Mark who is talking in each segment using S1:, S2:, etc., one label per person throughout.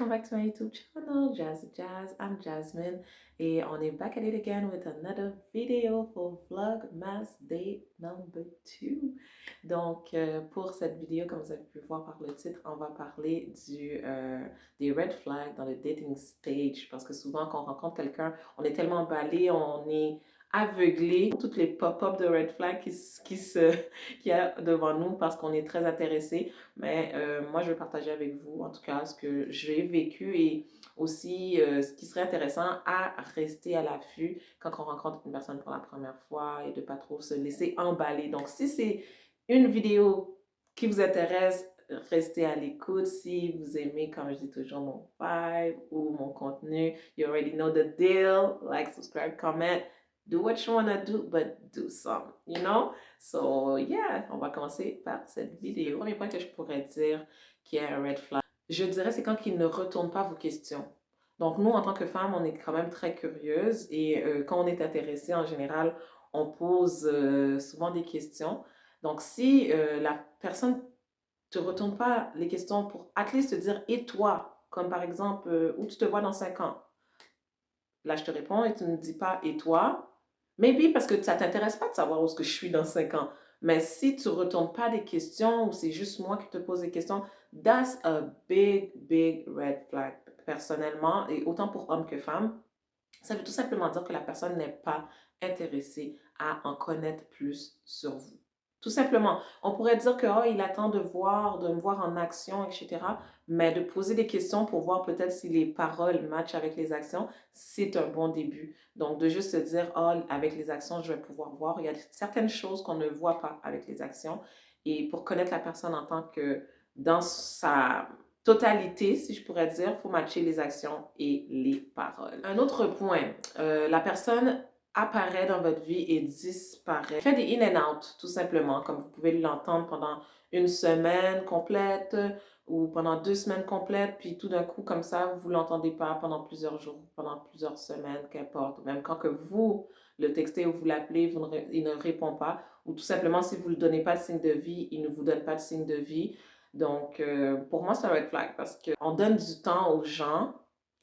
S1: welcome back to my YouTube channel, Jazzy Jazz. I'm Jasmine et on est back at it again with another video for Vlogmas Day number 2. Donc, pour cette vidéo, comme vous avez pu voir par le titre, on va parler des red flags dans le dating stage parce que souvent, quand on rencontre quelqu'un, on est tellement emballé, on est aveuglé toutes les pop-up de red flags qu'il y a devant nous parce qu'on est très intéressé. Mais moi, je vais partager avec vous, en tout cas, ce que j'ai vécu et aussi ce qui serait intéressant à rester à l'affût quand on rencontre une personne pour la première fois et de ne pas trop se laisser emballer. Donc, si c'est une vidéo qui vous intéresse, restez à l'écoute. Si vous aimez, comme je dis toujours, mon vibe ou mon contenu, you already know the deal. Like, subscribe, comment. Do what you want to do, but do some, you know? So, yeah, on va commencer par cette vidéo. Le premier point que je pourrais dire qui est un red flag, je dirais, c'est quand il ne retourne pas vos questions. Donc, nous, en tant que femmes, on est quand même très curieuse et quand on est intéressé, en général, on pose souvent des questions. Donc, si la personne ne te retourne pas les questions pour at least te dire « et toi ?» comme par exemple « où tu te vois dans 5 ans ?» Là, je te réponds et tu ne me dis pas « et toi ?» Maybe parce que ça ne t'intéresse pas de savoir où est-ce que je suis dans 5 ans. Mais si tu ne retournes pas des questions ou c'est juste moi qui te pose des questions, that's a big, big red flag. Personnellement, et autant pour hommes que femmes, ça veut tout simplement dire que la personne n'est pas intéressée à en connaître plus sur vous. Tout simplement, on pourrait dire que oh, il attend de me voir en action, etc. Mais de poser des questions pour voir peut-être si les paroles matchent avec les actions, c'est un bon début. Donc, de juste se dire, oh, avec les actions, je vais pouvoir voir. Il y a certaines choses qu'on ne voit pas avec les actions. Et pour connaître la personne en tant que dans sa totalité, si je pourrais dire, il faut matcher les actions et les paroles. Un autre point, la personne apparaît dans votre vie et disparaît. Fait des in and out, tout simplement, comme vous pouvez l'entendre pendant une semaine complète ou pendant 2 semaines complètes, puis tout d'un coup, comme ça, vous ne l'entendez pas pendant plusieurs jours, pendant plusieurs semaines, qu'importe. Même quand que vous le textez ou vous l'appelez, il ne répond pas. Ou tout simplement, si vous ne lui donnez pas de signe de vie, il ne vous donne pas de signe de vie. Donc, pour moi, c'est un red flag parce qu'on donne du temps aux gens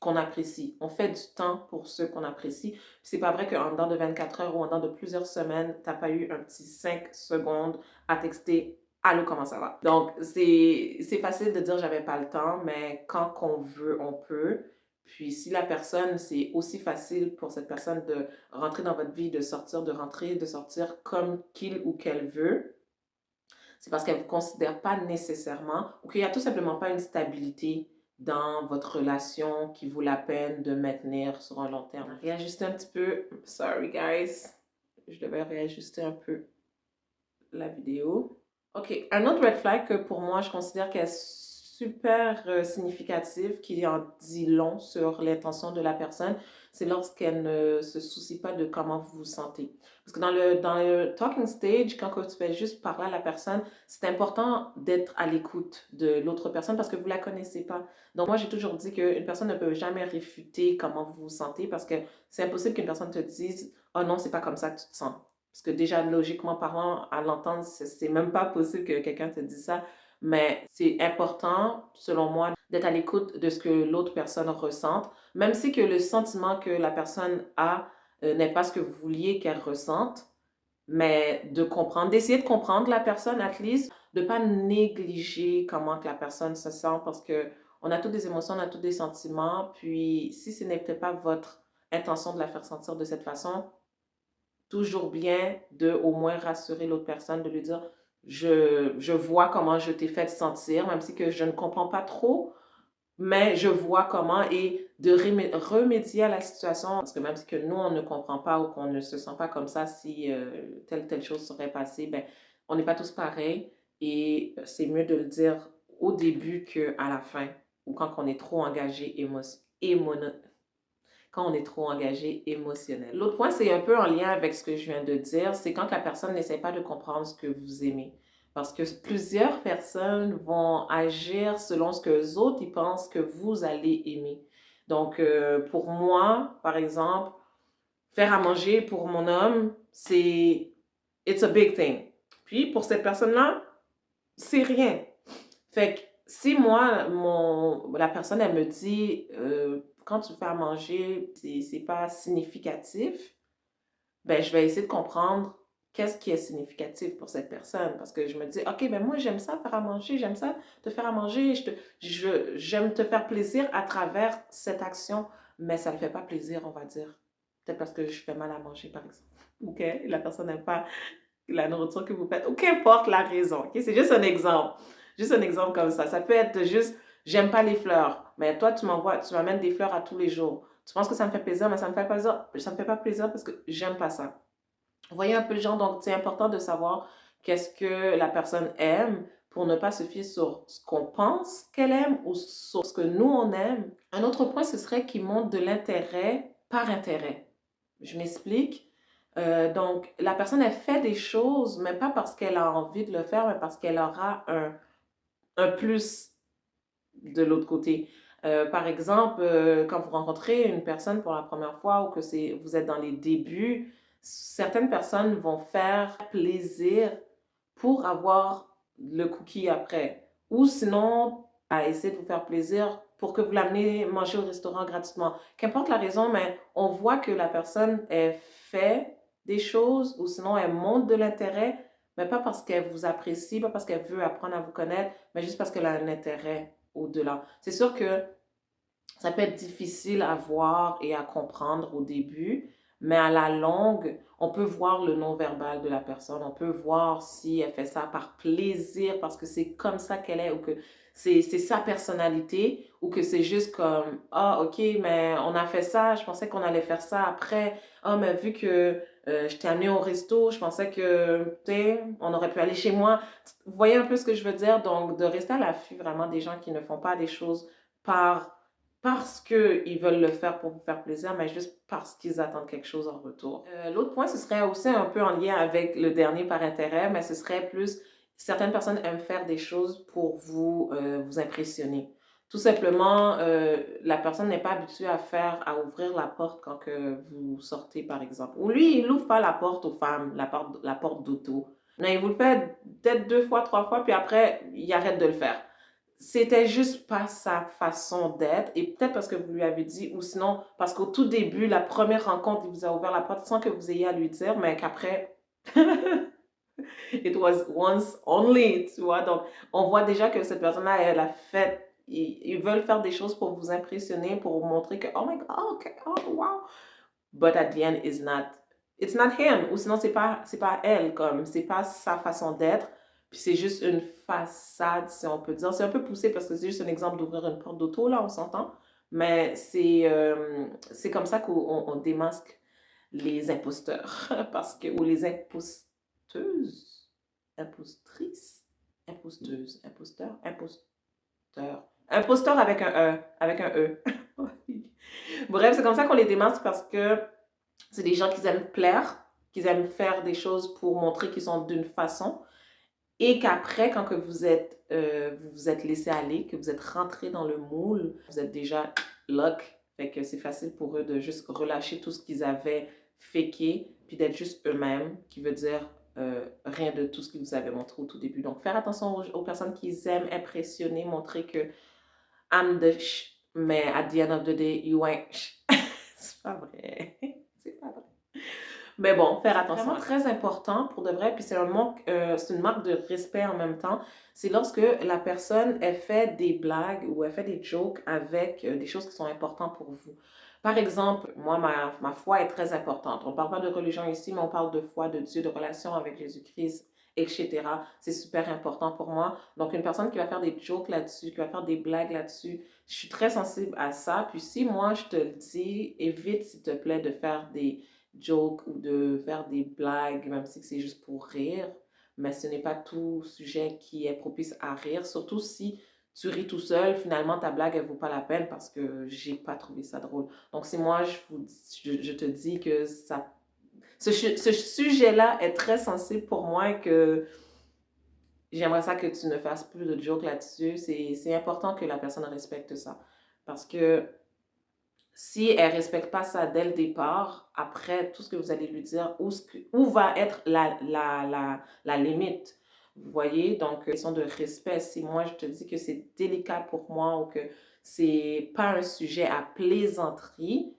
S1: qu'on apprécie. On fait du temps pour ceux qu'on apprécie. C'est pas vrai qu'en dedans de 24 heures ou en dedans de plusieurs semaines, tu n'as pas eu un petit 5 secondes à texter « Allô, comment ça va? » Donc, c'est facile de dire « J'avais pas le temps », mais quand on veut, on peut. Puis, si la personne, c'est aussi facile pour cette personne de rentrer dans votre vie, de sortir, de rentrer, de sortir comme qu'il ou qu'elle veut, c'est parce qu'elle ne vous considère pas nécessairement ou qu'il n'y a tout simplement pas une stabilité dans votre relation qui vaut la peine de maintenir sur un long terme. Réajuster un petit peu. Sorry guys. Je devais réajuster un peu la vidéo. OK. Un autre red flag que pour moi, je considère qu'elle est super significative, qui en dit long sur l'intention de la personne, c'est lorsqu'elle ne se soucie pas de comment vous vous sentez. Parce que dans le talking stage, quand tu fais juste parler à la personne, c'est important d'être à l'écoute de l'autre personne parce que vous ne la connaissez pas. Donc moi, j'ai toujours dit qu'une personne ne peut jamais réfuter comment vous vous sentez parce que c'est impossible qu'une personne te dise « Oh non, c'est pas comme ça que tu te sens ». Parce que déjà, logiquement parlant, à l'entendre, c'est même pas possible que quelqu'un te dise ça. Mais c'est important, selon moi, d'être à l'écoute de ce que l'autre personne ressente, même si que le sentiment que la personne a n'est pas ce que vous vouliez qu'elle ressente, mais de comprendre, d'essayer de comprendre la personne, at least, de ne pas négliger comment que la personne se sent, parce que on a toutes des émotions, on a tous des sentiments, puis si ce n'est peut-être pas votre intention de la faire sentir de cette façon, toujours bien de au moins rassurer l'autre personne, de lui dire je vois comment je t'ai fait sentir, même si que je ne comprends pas trop, mais je vois comment et de remédier à la situation. Parce que même si que nous, on ne comprend pas ou qu'on ne se sent pas comme ça, si telle chose serait passée, ben, on n'est pas tous pareils et c'est mieux de le dire au début qu'à la fin ou quand on est trop engagé quand on est trop engagé émotionnel. L'autre point, c'est un peu en lien avec ce que je viens de dire, c'est quand la personne n'essaie pas de comprendre ce que vous aimez. Parce que plusieurs personnes vont agir selon ce que les autres ils pensent que vous allez aimer. Donc, pour moi, par exemple, faire à manger pour mon homme, it's a big thing. Puis, pour cette personne-là, c'est rien. Fait que si moi, la personne, elle me dit, quand tu fais à manger, c'est pas significatif, ben, je vais essayer de comprendre qu'est-ce qui est significatif pour cette personne. Parce que je me dis, OK, ben moi, j'aime ça faire à manger, j'aime ça te faire à manger, j'aime te faire plaisir à travers cette action, mais ça ne fait pas plaisir, on va dire. Peut-être parce que je fais mal à manger, par exemple. OK, la personne n'aime pas la nourriture que vous faites, ou qu'importe la raison. OK, c'est juste un exemple. Juste un exemple comme ça. Ça peut être juste, j'aime pas les fleurs, mais toi, tu m'amènes des fleurs à tous les jours. Tu penses que ça me fait plaisir, mais ça me fait pas plaisir, ça me fait pas plaisir parce que j'aime pas ça. Vous voyez un peu le genre, donc c'est important de savoir qu'est-ce que la personne aime pour ne pas se fier sur ce qu'on pense qu'elle aime ou sur ce que nous on aime. Un autre point, ce serait qu'il montre de l'intérêt par intérêt. Je m'explique. Donc, la personne, elle fait des choses, mais pas parce qu'elle a envie de le faire, mais parce qu'elle aura un plus de l'autre côté. Par exemple, quand vous rencontrez une personne pour la première fois ou que vous êtes dans les débuts, certaines personnes vont faire plaisir pour avoir le cookie après. Ou sinon, à essayer de vous faire plaisir pour que vous l'amenez manger au restaurant gratuitement. Qu'importe la raison, mais on voit que la personne, elle fait des choses ou sinon elle montre de l'intérêt, mais pas parce qu'elle vous apprécie, pas parce qu'elle veut apprendre à vous connaître, mais juste parce qu'elle a un intérêt au-delà. C'est sûr que ça peut être difficile à voir et à comprendre au début, mais à la longue, on peut voir le non-verbal de la personne. On peut voir si elle fait ça par plaisir, parce que c'est comme ça qu'elle est, ou que c'est sa personnalité, ou que c'est juste comme, ah, ok, mais on a fait ça, je pensais qu'on allait faire ça après. Ah, mais vu que je t'ai amené au resto, je pensais que, tu sais, on aurait pu aller chez moi. Vous voyez un peu ce que je veux dire? Donc, de rester à l'affût vraiment des gens qui ne font pas des choses par parce qu'ils veulent le faire pour vous faire plaisir, mais juste parce qu'ils attendent quelque chose en retour. L'autre point, ce serait aussi un peu en lien avec le dernier par intérêt, mais ce serait plus, certaines personnes aiment faire des choses pour vous impressionner. Tout simplement, la personne n'est pas habituée à ouvrir la porte quand que vous sortez, par exemple. Ou lui, il n'ouvre pas la porte aux femmes, la porte d'auto. Mais il vous le fait peut-être 2 fois, 3 fois, puis après, il arrête de le faire. C'était juste pas sa façon d'être, et peut-être parce que vous lui avez dit, ou sinon parce qu'au tout début, la première rencontre, il vous a ouvert la porte sans que vous ayez à lui dire, mais qu'après, it was once only, tu vois. Donc, on voit déjà que cette personne-là, elle a fait, ils veulent faire des choses pour vous impressionner, pour vous montrer que, oh my God, oh, okay, oh wow. But at the end, it's not him, ou sinon c'est pas elle, comme, c'est pas sa façon d'être. Puis c'est juste une façade, si on peut dire. C'est un peu poussé parce que c'est juste un exemple d'ouvrir une porte d'auto, là, on s'entend. Mais c'est comme ça qu'on démasque les imposteurs. Parce que, ou les imposteuses, impostrices, imposteuses, imposteurs, imposteurs. Imposteur avec un E, avec un E. Bref, c'est comme ça qu'on les démasque parce que c'est des gens qui aiment plaire, qui aiment faire des choses pour montrer qu'ils sont d'une façon. Et qu'après, quand que vous vous êtes laissé aller, que vous êtes rentré dans le moule, vous êtes déjà lock. Fait que c'est facile pour eux de juste relâcher tout ce qu'ils avaient faké, puis d'être juste eux-mêmes, qui veut dire rien de tout ce qu'ils vous avaient montré au tout début. Donc, faire attention aux personnes qui aiment impressionner, montrer que I'm the mais at the end of the day, you ain't c'est pas vrai. C'est pas vrai. Mais bon, faire attention. C'est vraiment très important pour de vrai, puis c'est une marque de respect en même temps. C'est lorsque la personne, elle fait des blagues ou elle fait des jokes avec des choses qui sont importantes pour vous. Par exemple, moi, ma foi est très importante. On ne parle pas de religion ici, mais on parle de foi, de Dieu, de relation avec Jésus-Christ, etc. C'est super important pour moi. Donc, une personne qui va faire des jokes là-dessus, qui va faire des blagues là-dessus, je suis très sensible à ça. Puis si moi, je te le dis, évite, s'il te plaît, de faire des jokes ou de faire des blagues, même si c'est juste pour rire. Mais ce n'est pas tout sujet qui est propice à rire, surtout si tu ris tout seul, finalement ta blague elle vaut pas la peine parce que j'ai pas trouvé ça drôle. Donc si moi je te dis que ce sujet-là est très sensible pour moi et que j'aimerais ça que tu ne fasses plus de jokes là-dessus, c'est important que la personne respecte ça. Parce que si elle ne respecte pas ça dès le départ, après tout ce que vous allez lui dire, où va être la limite? Vous voyez? Donc, question de respect. Si moi, je te dis que c'est délicat pour moi ou que c'est pas un sujet à plaisanterie,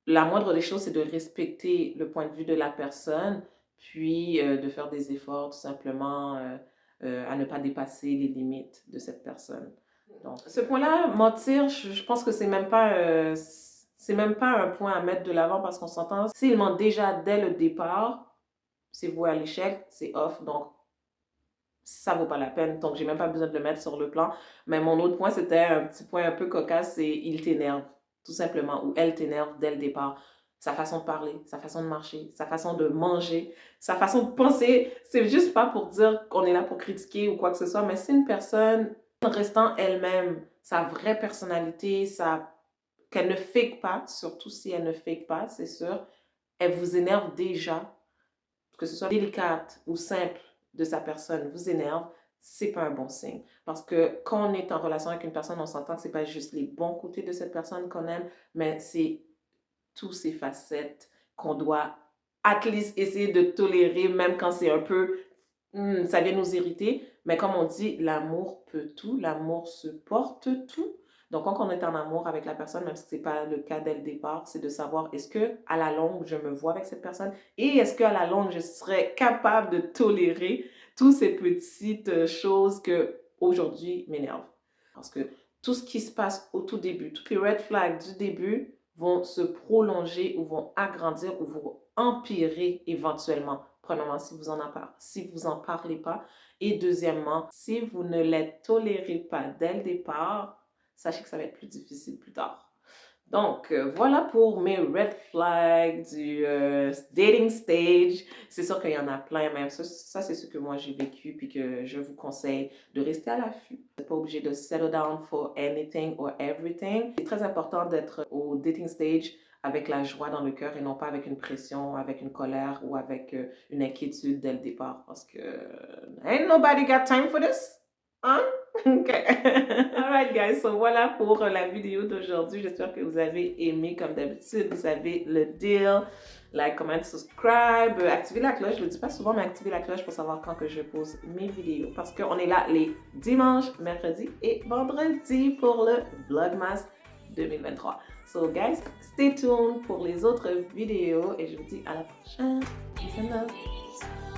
S1: la moindre des choses, c'est de respecter le point de vue de la personne, puis de faire des efforts tout simplement à ne pas dépasser les limites de cette personne. Donc, ce point-là, mentir, je pense que c'est même pas un point à mettre de l'avant parce qu'on s'entend. S'il ment déjà dès le départ, c'est voué à l'échec, c'est off, donc ça vaut pas la peine. Donc, j'ai même pas besoin de le mettre sur le plan. Mais mon autre point, c'était un petit point un peu cocasse, c'est il t'énerve, tout simplement, ou elle t'énerve dès le départ. Sa façon de parler, sa façon de marcher, sa façon de manger, sa façon de penser. C'est juste pas pour dire qu'on est là pour critiquer ou quoi que ce soit, mais c'est une personne restant elle-même, sa vraie personnalité, qu'elle ne fake pas, surtout si elle ne fake pas, c'est sûr, elle vous énerve déjà, que ce soit délicate ou simple de sa personne vous énerve, c'est pas un bon signe. Parce que quand on est en relation avec une personne, on s'entend que c'est pas juste les bons côtés de cette personne qu'on aime, mais c'est tous ces facettes qu'on doit at least essayer de tolérer, même quand c'est un peu, ça vient nous irriter. Mais comme on dit, l'amour peut tout, l'amour supporte tout. Donc, quand on est en amour avec la personne, même si ce n'est pas le cas dès le départ, c'est de savoir est-ce que à la longue, je me vois avec cette personne et est-ce qu'à la longue, je serais capable de tolérer toutes ces petites choses que aujourd'hui m'énervent. Parce que tout ce qui se passe au tout début, toutes les red flags du début vont se prolonger ou vont agrandir ou vont empirer éventuellement. Premièrement, si vous en parlez pas. Et deuxièmement, si vous ne les tolérez pas dès le départ, sachez que ça va être plus difficile plus tard. Donc, voilà pour mes red flags du dating stage. C'est sûr qu'il y en a plein, mais ça c'est ce que moi j'ai vécu, puis que je vous conseille de rester à l'affût. Vous n'êtes pas obligé de settle down for anything or everything. C'est très important d'être au dating stage avec la joie dans le cœur et non pas avec une pression, avec une colère ou avec une inquiétude dès le départ. Parce que ain't nobody got time for this. Hein? Ok. Alright guys, so voilà pour la vidéo d'aujourd'hui. J'espère que vous avez aimé comme d'habitude. Vous savez le deal. Like, comment, subscribe, activez la cloche. Je ne le dis pas souvent, mais activez la cloche pour savoir quand que je pose mes vidéos. Parce qu'on est là les dimanches, mercredis et vendredis pour le Vlogmas 2023. So guys, stay tuned pour les autres vidéos et je vous dis à la prochaine. Peace and love.